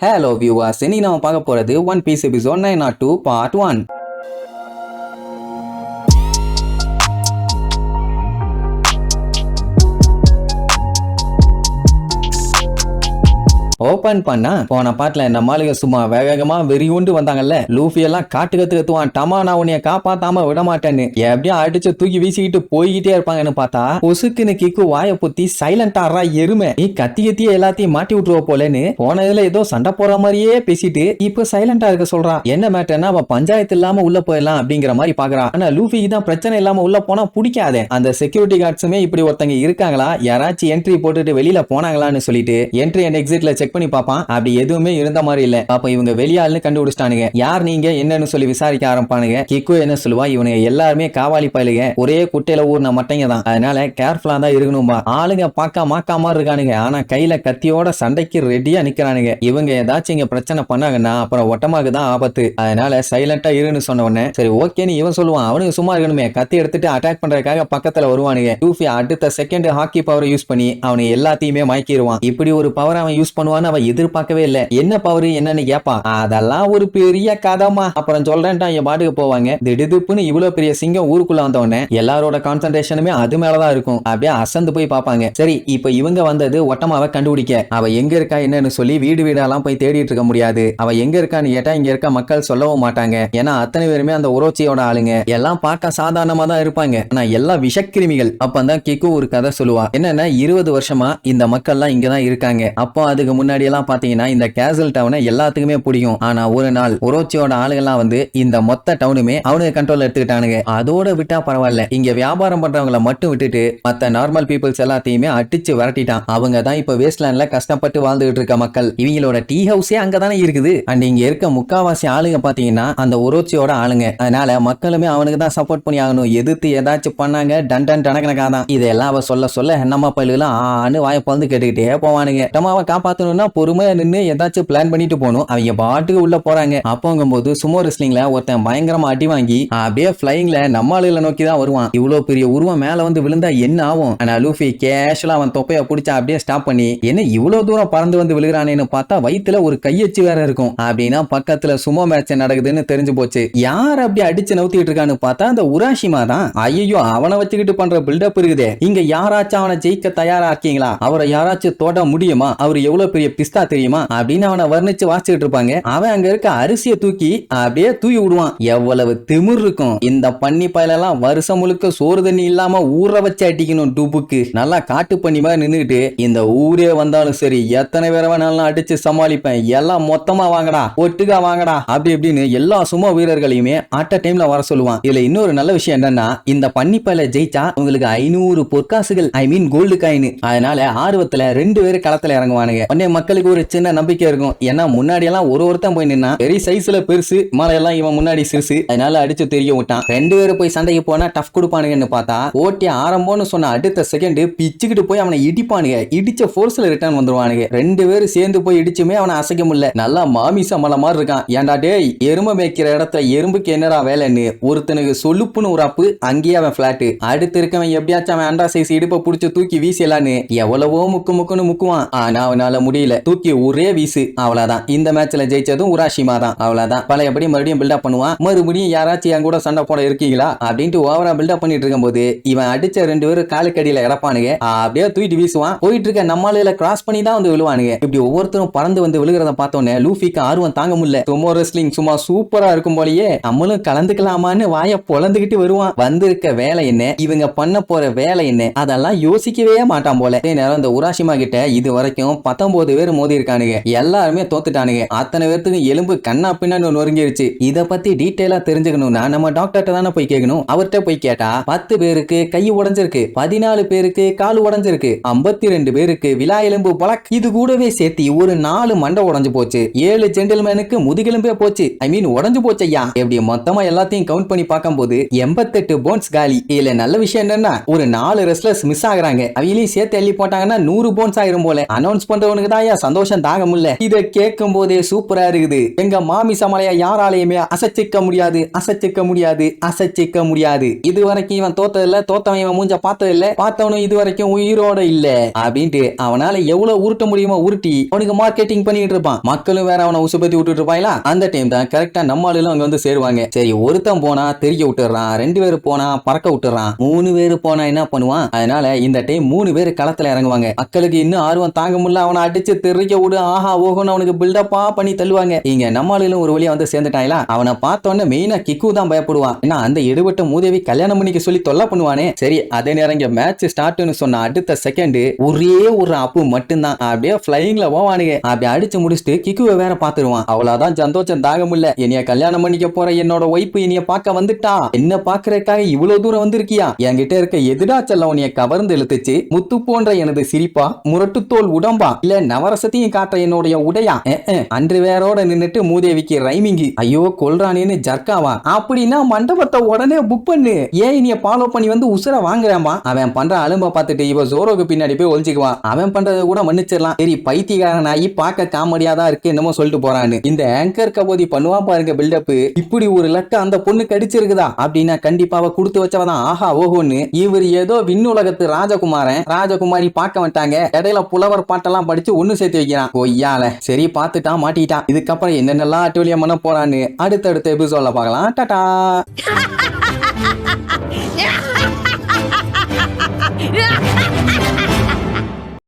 Hello viewers, இன்னைக்கு நாம பார்க்க போறது One Piece episode 902 part 1. Open பண்ணா போன பாட்டுல இந்த மாளிகை சும்மா வேகமா வெறி கொண்டு வந்தாங்கல்ல. லூஃபி எல்லாம் காட்டு கத்துவான், டமா நான் உன்னைய காப்பாத்தாம விட மாட்டேன்னு எப்படியும் அடிச்சு தூக்கி வீசிக்கிட்டு போய்கிட்டே இருப்பாங்கன்னு பார்த்தா பொசுக்குன்னு கிக்கு வாய புத்தி சைலண்டா ஆறா எருமை, நீ கத்தி எல்லாத்தையும் மாட்டி விட்டுருவ போலன்னு போனதுல ஏதோ சண்டை போற மாதிரியே பேசிட்டு இப்ப சைலண்டா இருக்க சொல்றான். என்ன மேட்டர்னா அவ பஞ்சாயத்து இல்லாம உள்ள போயிடலாம் அப்படிங்கிற மாதிரி பாக்குறான். ஆனா லூஃபிக்கு தான் பிரச்சனை இல்லாம உள்ள போனா பிடிக்காதே. அந்த செக்யூரிட்டி கார்ட்ஸுமே இப்படி ஒருத்தங்க இருக்காங்களா, யாராச்சும் என்ட்ரி போட்டுட்டு வெளியில போனாங்களான்னு சொல்லிட்டு என்ட்ரி அண்ட் எக்ஸிட்ல செக் பண்ணி பாப்பான். அப்படி எதுவுமே இருந்த மாதிரி இல்ல. அப்ப இவங்க வெளியாள்னு கண்டுபிடிச்சிட்டானுங்க. யார் நீங்க என்னன்னு சொல்லி விசாரிக்க ஆரம்பிப்பானுங்க. கிக்கு என்ன சொல்லுவா, இவனுங்க எல்லாருமே காவாலி பயலுங்க, ஒரே குட்டையில ஊர்ன மட்டைங்க தான், அதனால கேர்ஃபுல்லா தான் இருக்கணும்பா. ஆளுங்க பாக்க மாக்காம இருக்கானுங்க, ஆனா கையில கத்தியோட சண்டைக்கு ரெடியா நிக்கிறானுங்க. இவங்க ஏதாச்சும் இங்க பிரச்சனை பண்ணாங்கன்னா அப்புறம் ஒட்டமாக்கு தான் ஆபத்து, அதனால சைலண்டா இருன்னு சொன்ன உடனே சரி ஓகேன்னு இவன் சொல்லுவான். அவனுக்கு சும்மா இருக்கணுமே, கத்தி எடுத்துட்டு அட்டாக் பண்றதுக்காக பக்கத்துல வருவானுங்க. லூஃபி அடுத்த செகண்ட் ஹாக்கி பவர் யூஸ் பண்ணி அவனை எல்லாத்தையுமே மயக்கிடுவான். இப்படி ஒரு பவர் அவன் யூஸ் பண்ணுவான்னு அவன் எதிர்பார்க்கவே இல்ல. என்ன பவர் என்னன்னு கேப்பா, அதெல்லாம் ஒரு பெரிய கதமா அப்புறம் சொல்றேன்டா என் பாட்டுக்கு போவாங்க. திடுதுப்புன்னு இவ்வளவு பெரிய சிங்கம் ஊருக்குள்ள வந்தவொடனே எல்லாரோட கான்சன்ட்ரேஷனுமே அது மேலதான் இருக்கும். அப்படியே அசந்து போய் பாப்பாங்க. சரி இப்ப இவங்க வந்தது ஒட்டமாவை கண்டுபிடிக்க. அவ எங்க இருக்கா என்னன்னு சொல்லி வீடு வீடெல்லாம் போய் தேடிட்டு இருக்க முடியாது. அவ எங்க இருக்கான்னு கேட்டா இங்க இருக்க மக்கள் சொல்லவும் மாட்டாங்க. ஏன்னா அத்தனை பேருமே அந்த உரோச்சியோட ஆளுங்க. எல்லாம் பார்க்க சாதாரணமா தான் இருப்பாங்க, ஆனா எல்லாம் விஷக்கிருமிகள். அப்பதான் கிக்கு ஒரு கதை சொல்லுவா. என்னன்னா 20 வருஷமா இந்த மக்கள்லாம் இங்கதான் இருக்காங்க. அப்போ அதுக்கு முன்னாடி எல்லாம் பாத்தீங்கன்னா இந்த கேசல் டவுனை எல்லாத்துக்குமே பிடிக்கும். ஆனா ஒரு நாள் உரோச்சியோட ஆளுகள்லாம் வந்து இந்த மொத்த டவுனுமே அவனுக்கு கண்ட்ரோல் எடுத்துக்கிட்டானுங்க. அதோட விட்டா பரவாயில்ல, இங்க வியாபாரம் பண்றவங்களை மட்டும் விட்டுட்டு மத்த நார்மல் பீப்புள்ஸ் எல்லாத்தையுமே அடிச்சு விரட்டிட்டான். அவங்க தான் இப்ப வேஸ்ட்லேண்ட்ல கஷ்டப்பட்டு வாழ்ந்துகிட்டு இருக்க மக்கள். இவங்களோட டீ ஹவுஸே அங்கதானே இருக்குது. அண்ட் இங்க இருக்க முக்காவாசி ஆளுங்க பாத்தீங்கன்னா அந்த உரோச்சியோட ஆளுங்க. அதனால மக்களுமே அவனுக்கு தான் சப்போர்ட் பண்ணி ஆகணும். எதிர்த்து ஏதாச்சும் பண்ணாங்க டன் டனக்கணக்காதான். இதெல்லாம் அவ சொல்ல நம்ம பயிலுலாம் ஆன்னு வாய பந்து கேட்டுக்கிட்டே போவானுங்க. டமாவை காப்பாத்தணும்னா பொறுமையா நின்று ஏதாச்சும் பிளான் பண்ணிட்டு போகணும். அவங்க பாட்டுக்கு உள்ள போறாங்க. அப்போங்கும்போது சுமோ ரெஸ்லிங்ல ஒருத்தன் பயங்கரமா அடி வாங்கி அப்படியே பிளைங்ல நம்ம ஆளுகளை நோக்கி தான் வருவான். இவ்வளவு பெரிய உருவம் மேல வந்து விழுந்தா என்ன ஆகும்? ஆனா லூஃபி கேஷுவலா அவன் தொப்பைய பிடிச்சா அப்படியே ஸ்டாப் பண்ணி என்ன இவ்வளவு தூரம் பறந்து வந்து விழுகிறானேன்னு பார்த்தா வயித்துல ஒரு கையச்சு வேற இருக்கும். அப்படின்னா பக்கத்துல சுமோ மேட்ச் நடக்குதுன்னு தெரிஞ்சு போச்சு. யார் அப்படி அடிச்சு நவுத்திட்டு இருக்கான்னு பார்த்தா அந்த உராஷிமா தான். ஐயோ அவனை வச்சுக்கிட்டு பண்ற பில்டப் இருக்குதே. இங்க யாராச்சும் அவனை ஜெயிக்க தயாரா இருக்கீங்களா? அவரை யாராச்சும் தொட முடியுமா? அவர் எவ்வளவு பெரிய பிஸ்தா தெரியுமா அப்படின்னு அவனை வர்ணிச்சு வாசிச்சுட்டு இருப்பாங்க. அவன் அங்க இருக்க அரிசியை தூக்கி அப்படியே தூக்கி விடுவான். எவ்வளவு திமிர் இருக்கும் இந்த பண்ணி பயலெல்லாம். வருஷம் முழுக்க சோறு தண்ணி இல்லாம ஊற வச்சு அடிக்கணும். டூபுக்கு நல்லா காட்டு பண்ணி மாதிரி நின்றுட்டு இந்த ஊரே வந்தாலும் சரி எத்தனை பேரை வேணாலும் அடிச்சு சமாளிப்பேன், எல்லாம் மொத்தமா வாங்கடா, ஒட்டுக்கா வாங்கடா அப்படி இப்படின்னு எல்லா சுமோ வீரர்களையுமே அட் அ டைம்ல வர சொல்லுவான். இதுல இன்னொரு நல்ல விஷயம் என்னன்னா இந்த பண்ணி பயல ஜெயிச்சா உங்களுக்கு 500 பொற்காசுகள் ஐ மீன் கோல்டு காயின். அதனால ஆர்வத்துல 2 பேரும் களத்துல இறங்குவானுங்க. உடனே மக்களுக்கு ஒரு சின்ன நம்பிக்கை இருக்கும். ஏன்னா முன்னாடி எல்லாம் ஒருத்தன் போய் நின்னா பெரிய சைஸ்ல பெருசு, மலையெல்லாம் இவன் முன்னாடி சிறுசு, அதனால அடிச்சு தெரிய விட்டான். 2 பேரும் போய் சண்டைக்கு போனா டஃப் கொடுப்பானுங்கன்னு பார்த்தா ஓட்டி ஆரம்பம்னு சொன்ன அடுத்த செகண்ட் பிச்சுக்கிட்டு போய் அவனை இடிப்பானுங்க. இடிச்ச போர்ஸ்ல ரிட்டர்ன் வந்துருவானுங்க. 2 பேரும் சேர்ந்து போய் இடிச்சுமே அவனை அசைக்க முடியல. நல்லா மாமிச மலை மாதிரி இருக்கான். ஏன்டா டேய் எறும்பு மேய்க்கிற இடத்துல எறும்புக்கு என்னடா வேலைன்னு ஒருத்தனுக்கு சொல்லுப்புன்னு ஒரு அப்பு, அங்கேயே அவன் பிளாட். அடுத்து இருக்கவன் எப்படியாச்சும் அவன் அண்டா சைஸ் இடுப்பை புடிச்சு தூக்கி வீசலான்னு எவ்வளவோ முக்குன்னு முக்குவான். ஆனா அவனால முடியல. தூக்கி ஒரே வீசு, அவ்வளவுதான். இந்த மேட்ச்ல ஜெயிச்சதும் உராஷிமா தான். அவ்வளவுதான். பழையபடி மறுபடியும் பில்டப் பண்ணுவான். மறுபடியும் யாராச்சும் என் கூட சண்டை போட இருக்கீங்களா அப்படின்ட்டு ஓவரா பில்டப் பண்ணிட்டு இருக்கும் போது இவன் அடிச்ச 2 பேரும் காலுக்கடியில இறப்பானுங்க. அப்படியே தூக்கிட்டு வீசுவான். போயிட்டு இருக்க நம்மளால கிராஸ் பண்ணி தான் வந்து விழுவானுங்க. இப்படி ஒவ்வொருத்தரும் பறந்து வந்து விழுகிறத பார்த்தோன்னே லூஃபிக்கு ஆர்வம் தாங்க முடியல. சுமோ ரெஸ்லிங் சும்மா சூப்பரா இருக்கும் போலயே நம்மளும் கலந்துக்கலாமான்னு வாய பொழந்துகிட்டு வருவான். வந்திருக்க வேலை என்ன, இவங்க பண்ண போற வேலை என்ன, அதெல்லாம் யோசிக்கவே மாட்டான் போல. நேரம் இந்த உராஷிமா கிட்ட இது வரைக்கும் 19 பேர் மோதி இருக்கானுங்க. எல்லாருமே தோத்துட்டானுங்க. அத்தனை பேருக்கு எலும்பு கண்ணா பின்னாடி நொறுங்கிருச்சு. இத பத்தி டீடைலா தெரிஞ்சுக்கணும்னா நம்ம டாக்டர்ட்ட தானே போய் கேட்கணும். அவர்கிட்ட போய் கேட்டா 10 பேருக்கு கை உடைஞ்சிருக்கு, 14 பேருக்கு கால் உடைஞ்சிருக்கு, 52 பேருக்கு விலா எலும்பு பலக், இது கூடவே சேர்த்து ஒரு 4 மண்டை உடைஞ்சு போச்சு, 7 ஜென்டில்மேனுக்கு முதுகெலும்பே போச்சு. ஐ மீன் உடைஞ்சு போச்சு ஐயா. எப்படி மொத்தமா எல்லாத்தையும் கவுண்ட் பண்ணி பார்க்கும்போது 88 போன்ஸ் காலி. இதுல நல்ல விஷயம் என்னன்னா ஒரு 4 ரெஸ்லர்ஸ் மிஸ் ஆகுறாங்க. அவங்களையும் சேர்த்து எள்ளி போட்டாங்கன்னா 100 போன்ஸ் ஆயிரும் போல. அனௌன்ஸ் பண்றவனுக்கு தான் தாயா சந்தோஷம் தாங்க முடியல. இத கேட்கும் போதே சூப்பரா இருக்குது. எங்க மாமி சமலையா யாராலையுமே அசைச்சிக்க முடியாது, அசைச்சிக்க முடியாது, அசைச்சிக்க முடியாது. இது வரைக்கும் இவன் தோத்ததில்ல, தோத்தவன் இவன் மூஞ்ச பார்த்ததில்ல, பார்த்தவனும் இது வரைக்கும் உயிரோட இல்ல அப்படின்ட்டு அவனால எவ்வளவு உருட்ட முடியுமோ உருட்டி அவனுக்கு மார்க்கெட்டிங் பண்ணிட்டு இருப்பான். மக்களும் வேற அவனை உசுபத்தி விட்டுட்டு இருப்பாங்களா. அந்த டைம் தான் கரெக்டா நம்மளும் அங்க வந்து சேருவாங்க. சரி, ஒருத்தன் போனா தெரிய விட்டுறான், 2 பேர் போனா பறக்க விட்டுறான், 3 பேர் போனா என்ன பண்ணுவான். அதனால இந்த டைம் 3 பேர் களத்துல இறங்குவாங்க. மக்களுக்கு இன்னும் ஆர்வம் தாங்க முடியல, அவனை அடிச்சு தெரிய விடு ஆஹா ஓகோன்னு அவனுக்கு பில்டப்பா பண்ணி தள்ளுவாங்க. இங்க நம்மளும் ஒரு வழியா வந்து சேர்ந்துட்டாங்களா. அவனை பார்த்தோன்னே மெயினா கிக்கு தான் பயப்படுவான். ஏன்னா அந்த எடுபட்ட மூதேவி கல்யாணம் பண்ணிக்க சொல்லி தொல்லை பண்ணுவானே. சரி, அதே நேரம் இங்க மேட்ச் ஸ்டார்ட்னு சொன்ன அடுத்த செகண்ட் ஒரே ஒரு அப்பு மட்டும்தான் அப்படியே ஃபிளைங்ல போவானுங்க. அப்படி அடிச்சு முடிச்சுட்டு கிக்குவை வேற பாத்துருவான். அவ்வளவுதான் சந்தோஷம் தாங்க முடியல. என்னைய கல்யாணம் பண்ணிக்க போற என்னோட ஒய்ஃப் என்னைய பார்க்க வந்துட்டா, என்ன பாக்குறதுக்காக இவ்வளவு தூரம் வந்திருக்கியா, என்கிட்ட இருக்க எதிரா செல்ல உன்னைய கவர்ந்து இழுத்துச்சு, முத்து போன்ற எனது சிரிப்பா, முரட்டு தோல் உடம்பா, இல்ல நவரசத்தையும் காட்ட என்னுடைய உடையா, அன்று வேரோட நின்னுட்டு மூதேவிக்கு ரைமிங், ஐயோ கொல்றானேன்னு ஜர்க்காவா, அப்படின்னா மண்டபத்தை உடனே புக் பண்ணு, ஏன் இனிய ஃபாலோ பண்ணி வந்து உசுர வாங்குறான்பா. அவன் பண்ற அலும்ப பார்த்துட்டு இவ ஜோரோக்கு பின்னாடி போய் ஒழிச்சுக்குவான். அவன் பண்றதை கூட மன்னிச்சிடலாம். சரி, பைத்தியக்காரன் ஆகி பார்க்க காமெடியா தான் இருக்கு என்னமோ சொல்லிட்டு போறான்னு. இந்த ஆங்கர் கபோதி பண்ணுவான் பாருங்க பில்டப். இப்படி ஒரு லட்டு அந்த பொண்ணுக்கு அடிச்சிருக்குதா அப்படின்னா கண்டிப்பா அவ கொடுத்து வச்சவதான் ஆஹா ஓஹோன்னு. இவர் ஏதோ விண்ணுலகத்து ராஜகுமாரன் ராஜகுமாரி பார்க்க வந்துட்டாங்க, இடையில புலவர் பாட்டெல்லாம் படிச்சு ஒண்ணு சேர்த்து வைக்கிறான். கொய்யால சரி பார்த்துட்டான் மாட்டிட்டான். இதுக்கப்புறம் என்னென்னலாம் அட்டுவலியம் பண்ண போறான்னு அடுத்தடுத்த எபிசோட்ல பார்க்கலாம். டாடா.